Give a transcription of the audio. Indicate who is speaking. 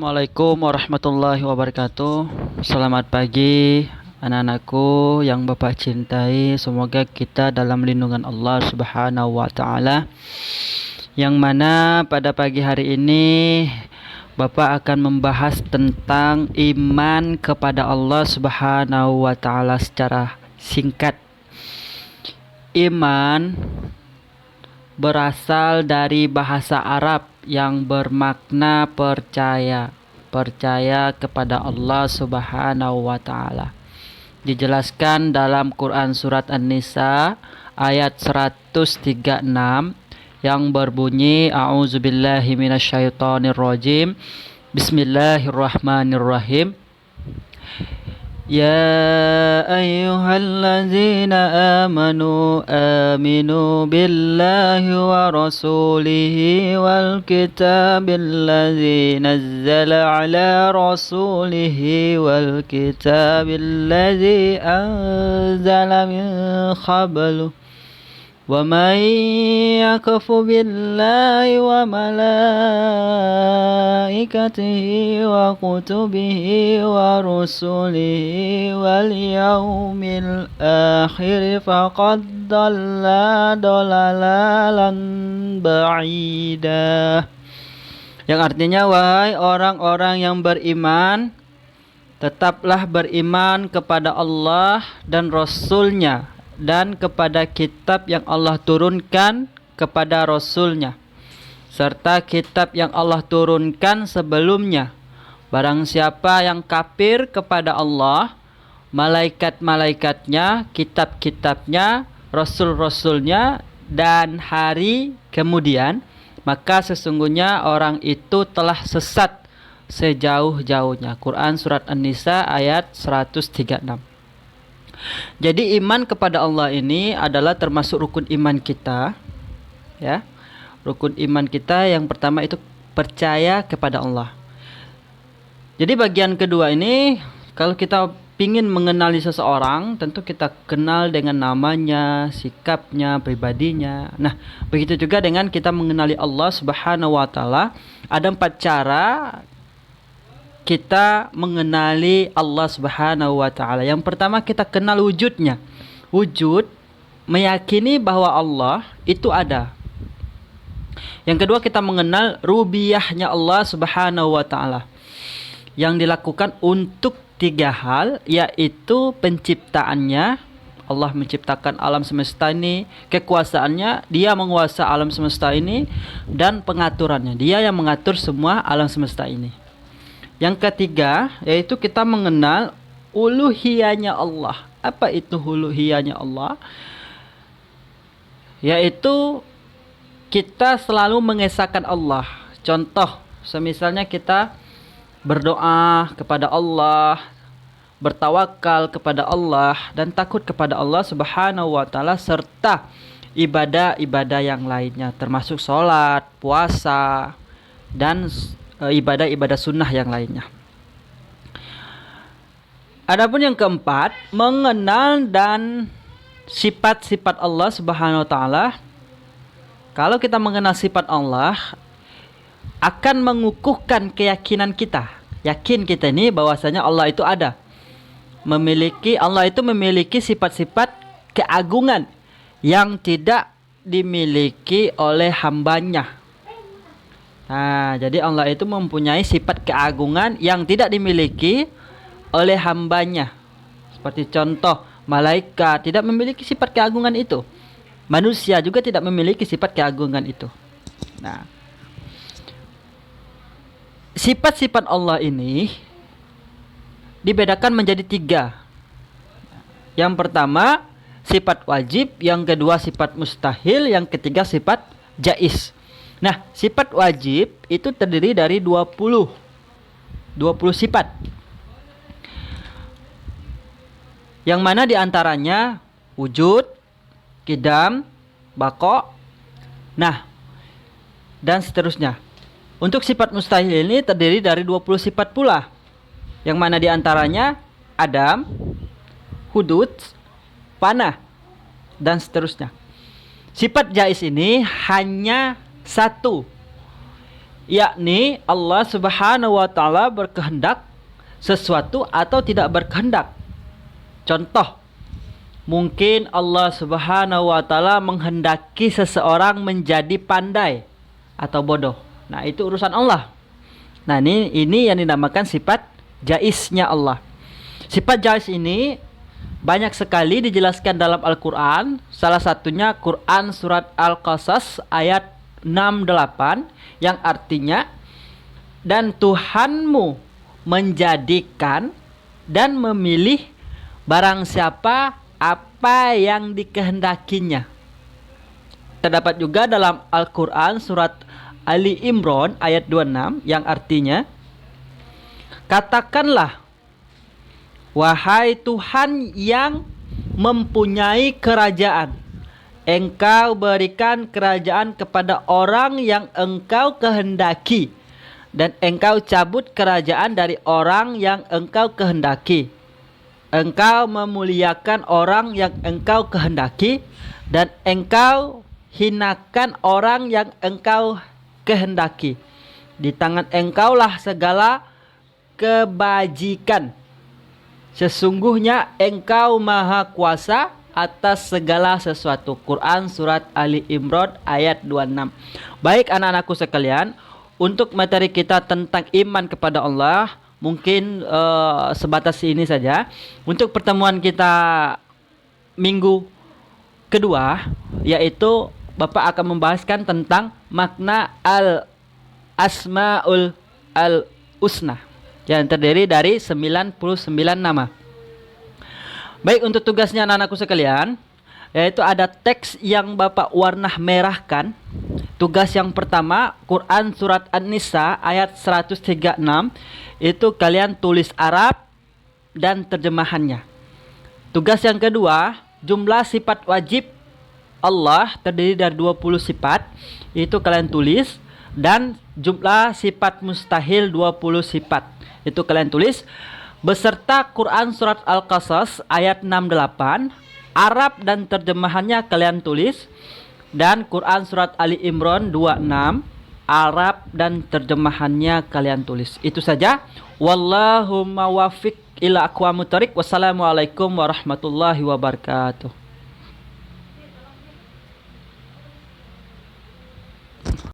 Speaker 1: Assalamualaikum warahmatullahi wabarakatuh. Selamat pagi anak-anakku yang Bapak cintai. Semoga kita dalam lindungan Allah Subhanahu wa taala. Yang mana pada pagi hari ini Bapak akan membahas tentang iman kepada Allah Subhanahu wa taala secara singkat. Iman berasal dari bahasa Arab yang bermakna percaya. Percaya kepada Allah Subhanahu wa taala. Dijelaskan dalam Quran surat An-Nisa ayat 136 yang berbunyi A'udzubillahi minasyaitonirrajim. Bismillahirrahmanirrahim. Ya ayyuhallazina amanu aminu billahi wa rasulihi wal kitabil ladzi nazzala ala rasulihi wal kitabil ladzi anzala min qablu wa man yakfur billahi wa malaikatihi wa kutubihi wa rusulihi wal yaumil akhir faqad dhalla dhalalan ba'ida. Yang artinya, wahai orang-orang yang beriman, tetaplah beriman kepada Allah dan Rasul-Nya dan kepada kitab yang Allah turunkan kepada Rasul-Nya serta kitab yang Allah turunkan sebelumnya. Barang siapa yang kafir kepada Allah, malaikat-malaikatnya, kitab-kitabnya, rasul-rasulnya, dan hari kemudian, maka sesungguhnya orang itu telah sesat sejauh-jauhnya. Quran surat An-Nisa ayat 136. Jadi iman kepada Allah ini adalah termasuk rukun iman kita, ya. Rukun iman kita yang pertama itu percaya kepada Allah. Jadi bagian kedua ini, kalau kita ingin mengenali seseorang, tentu kita kenal dengan namanya, sikapnya, pribadinya. Nah, begitu juga dengan kita mengenali Allah Subhanahu wa taala, ada 4 cara kita mengenali Allah Subhanahu wa taala. Yang pertama, kita kenal wujudnya. Wujud meyakini bahwa Allah itu ada. Yang kedua, kita mengenal rububiyahnya Allah Subhanahu wa taala yang dilakukan untuk 3 hal, yaitu penciptaannya. Allah menciptakan alam semesta ini, kekuasaannya, Dia menguasai alam semesta ini, dan pengaturannya. Dia yang mengatur semua alam semesta ini. Yang ketiga, yaitu kita mengenal uluhiyahnya Allah. Apa itu uluhiyahnya Allah? Yaitu kita selalu mengesahkan Allah. Contoh, semisalnya kita berdoa kepada Allah, bertawakal kepada Allah, dan takut kepada Allah Subhanahu wa taala, serta ibadah-ibadah yang lainnya, termasuk sholat, puasa, dan ibadah-ibadah sunnah yang lainnya. Adapun yang keempat, mengenal dan sifat-sifat Allah Subhanahu wa taala. Kalau kita mengenal sifat Allah, akan mengukuhkan keyakinan kita. Yakin kita ini bahwasanya Allah itu ada. Allah itu memiliki sifat-sifat keagungan yang tidak dimiliki oleh hambanya. Nah, jadi Allah itu mempunyai sifat keagungan yang tidak dimiliki oleh hambanya. Seperti contoh, malaikat tidak memiliki sifat keagungan itu. Manusia juga tidak memiliki sifat keagungan itu. Nah, sifat-sifat Allah ini dibedakan menjadi 3. Yang pertama, sifat wajib. Yang kedua, sifat mustahil. Yang ketiga, sifat jaiz. Nah, sifat wajib itu terdiri dari 20 sifat. Yang mana diantaranya wujud, qidam, baqa, nah, dan seterusnya. Untuk sifat mustahil ini terdiri dari 20 sifat pula. Yang mana diantaranya adam, hudud, panah, dan seterusnya. Sifat jaiz ini hanya 1, yakni Allah Subhanahu wa taala berkehendak sesuatu atau tidak berkehendak. Contoh, mungkin Allah Subhanahu wa taala menghendaki seseorang menjadi pandai atau bodoh. Nah, itu urusan Allah. Nah, ini yang dinamakan sifat jaiznya Allah. Sifat jaiz ini banyak sekali dijelaskan dalam Al-Quran. Salah satunya Quran surat Al-Qasas ayat 68 yang artinya, dan Tuhanmu menjadikan dan memilih barang siapa apa yang dikehendakinya. Terdapat juga dalam Al-Quran surat Ali Imran ayat 26 yang artinya, katakanlah, wahai Tuhan yang mempunyai kerajaan, Engkau berikan kerajaan kepada orang yang Engkau kehendaki, dan Engkau cabut kerajaan dari orang yang Engkau kehendaki. Engkau memuliakan orang yang Engkau kehendaki, dan Engkau hinakan orang yang Engkau kehendaki. Di tangan Engkaulah segala kebajikan. Sesungguhnya Engkau maha kuasa atas segala sesuatu. Quran surat Ali Imran ayat 26. Baik anak-anakku sekalian, untuk materi kita tentang iman kepada Allah mungkin sebatas ini saja. Untuk pertemuan kita minggu kedua, yaitu Bapak akan membahaskan tentang makna al-asmaul al-husna yang terdiri dari 99 nama. Baik, untuk tugasnya anak-anakku sekalian, yaitu ada teks yang Bapak warna merahkan. Tugas yang pertama, Quran surat An-Nisa ayat 136, itu kalian tulis Arab dan terjemahannya. Tugas yang kedua, jumlah sifat wajib Allah terdiri dari 20 sifat, itu kalian tulis, dan jumlah sifat mustahil 20 sifat, itu kalian tulis, beserta Quran surat Al-Qasas ayat 68, Arab dan terjemahannya kalian tulis, dan Quran surat Ali Imran 26, Arab dan terjemahannya kalian tulis. Itu saja. Wallahumma wafiq ila aqwamut thoriq. Wassalamualaikum warahmatullahi wabarakatuh.